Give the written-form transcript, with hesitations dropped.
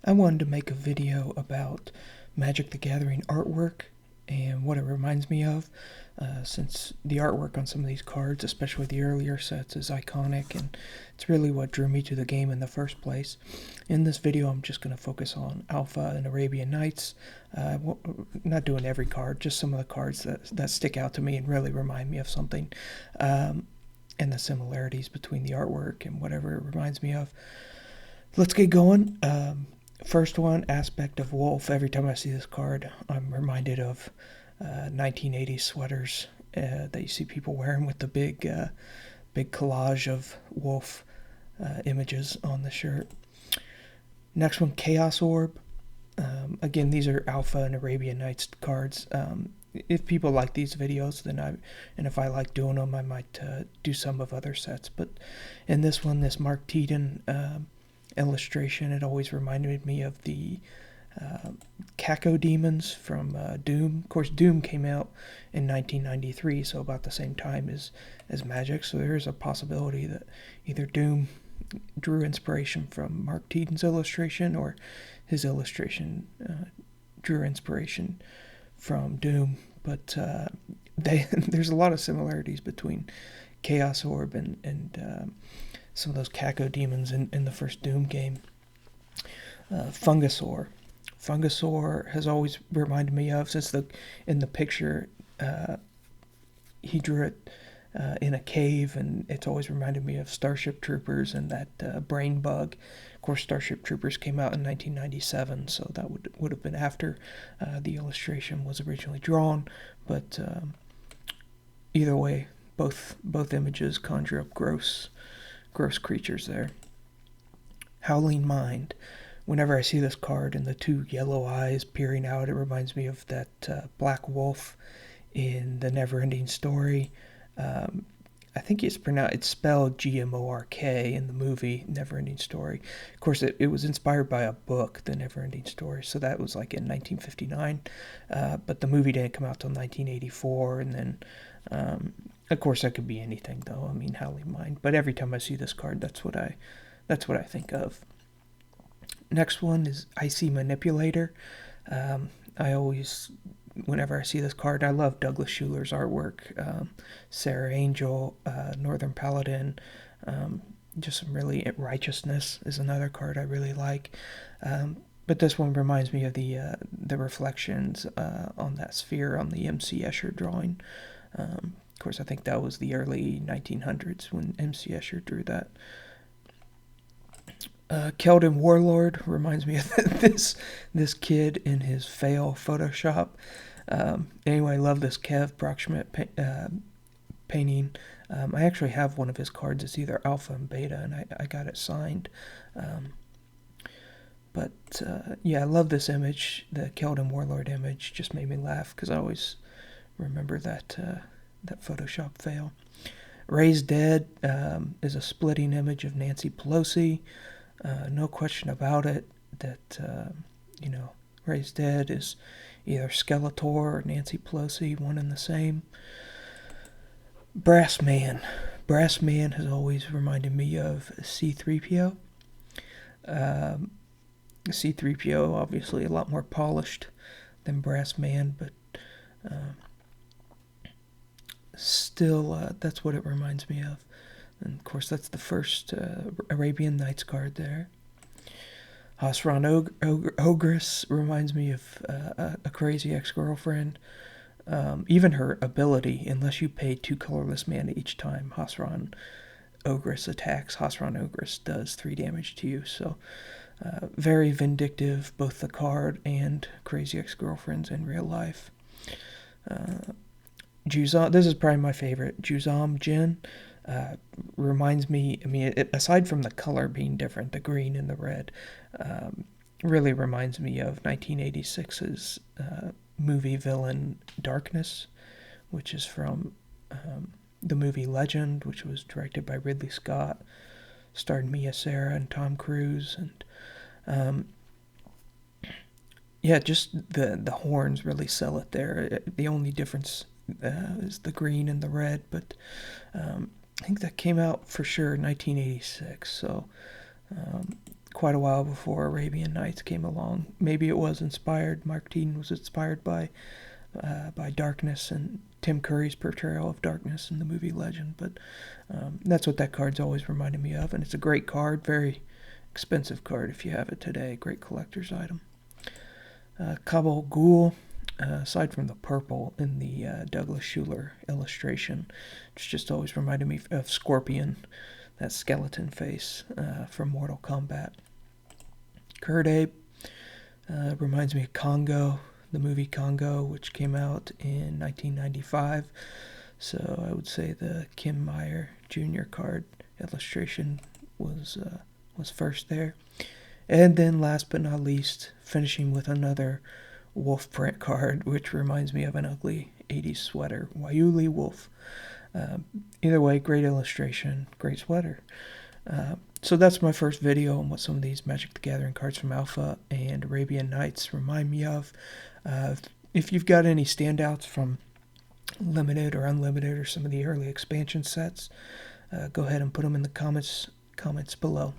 I wanted to make a video about Magic the Gathering artwork and what it reminds me of, since the artwork on some of these cards, especially the earlier sets, is iconic, and it's really what drew me to the game in the first place. In this video, I'm just going to focus on Alpha and Arabian Nights. Not doing every card, just some of the cards that stick out to me and really remind me of something, and the similarities between the artwork and whatever it reminds me of. Let's get going. First one, Aspect of Wolf. Every time I see this card, I'm reminded of 1980s sweaters that you see people wearing with the big collage of wolf images on the shirt. Next one, Chaos Orb. Again, these are Alpha and Arabian Nights cards. If people like these videos, and if I like doing them, I might do some of other sets. But in this one, this Mark Teton illustration, it always reminded me of the Cacodemons from Doom. Of course, Doom came out in 1993, so about the same time as Magic. So there is a possibility that either Doom drew inspiration from Mark Teton's illustration, or his illustration drew inspiration from Doom. But there's a lot of similarities between Chaos Orb and some of those Cacodemons in the first Doom game. Fungusaur. Fungusaur has always reminded me of, since in the picture he drew it in a cave, and it's always reminded me of Starship Troopers and that brain bug. Of course, Starship Troopers came out in 1997, so that would have been after the illustration was originally drawn. But either way, both images conjure up gross creatures there. Howling Mind. Whenever I see this card and the two yellow eyes peering out, it reminds me of that black wolf in the Neverending Story. I think it's spelled Gmork in the movie Neverending Story. Of course, it was inspired by a book, The Neverending Story, so that was like in 1959. But the movie didn't come out till 1984, and then of course, that could be anything, though. I mean, Howling Mind. But every time I see this card, that's what I think of. Next one is Icy Manipulator. Whenever I see this card, I love Douglas Schuler's artwork. Sarah Angel, Northern Paladin. Just some really Righteousness is another card I really like. But this one reminds me of the reflections on that sphere on the M.C. Escher drawing. Of course, I think that was the early 1900s when M.C. Escher drew that. Keldon Warlord reminds me of this kid in his fail Photoshop. Anyway, I love this Kev Brockschmidt painting. I actually have one of his cards. It's either Alpha and Beta, and I got it signed. But yeah, I love this image. The Keldon Warlord image just made me laugh because I always remember that Photoshop fail. Raised Dead is a splitting image of Nancy Pelosi. No question about it that, Raised Dead is either Skeletor or Nancy Pelosi, one and the same. Brass Man. Brass Man has always reminded me of C-3PO. C-3PO, obviously a lot more polished than Brass Man, but still, that's what it reminds me of. And of course, that's the first Arabian Nights card there. Hasran Ogress reminds me of a crazy ex-girlfriend. Even her ability, unless you pay 2 colorless mana each time Hasran Ogress attacks, Hasran Ogress does 3 damage to you. So, very vindictive, both the card and crazy ex-girlfriends in real life. Juzam, this is probably my favorite. Juzam Jin. Reminds me, aside from the color being different, the green and the red, really reminds me of 1986's movie villain Darkness, which is from the movie Legend, which was directed by Ridley Scott, starred Mia Sara and Tom Cruise, and yeah, just the horns really sell it there. The only difference is the green and the red, but I think that came out for sure in 1986, so quite a while before Arabian Nights came along. Maybe it was inspired. Martine was inspired by Darkness and Tim Curry's portrayal of Darkness in the movie Legend. But that's what that card's always reminded me of, and it's a great card, very expensive card if you have it today. Great collector's item. Kabul Ghoul. Aside from the purple in the Douglas Schuler illustration, it's just always reminded me of Scorpion, that skeleton face from Mortal Kombat. Curd Ape reminds me of Congo, the movie Congo, which came out in 1995. So I would say the Kim Meyer Jr. card illustration was first there. And then last but not least, finishing with another wolf print card, which reminds me of an ugly 80s sweater, Wayuli Wolf. Either way, great illustration, great sweater. So that's my first video on what some of these Magic the Gathering cards from Alpha and Arabian Nights remind me of. If you've got any standouts from Limited or Unlimited or some of the early expansion sets, go ahead and put them in the comments below.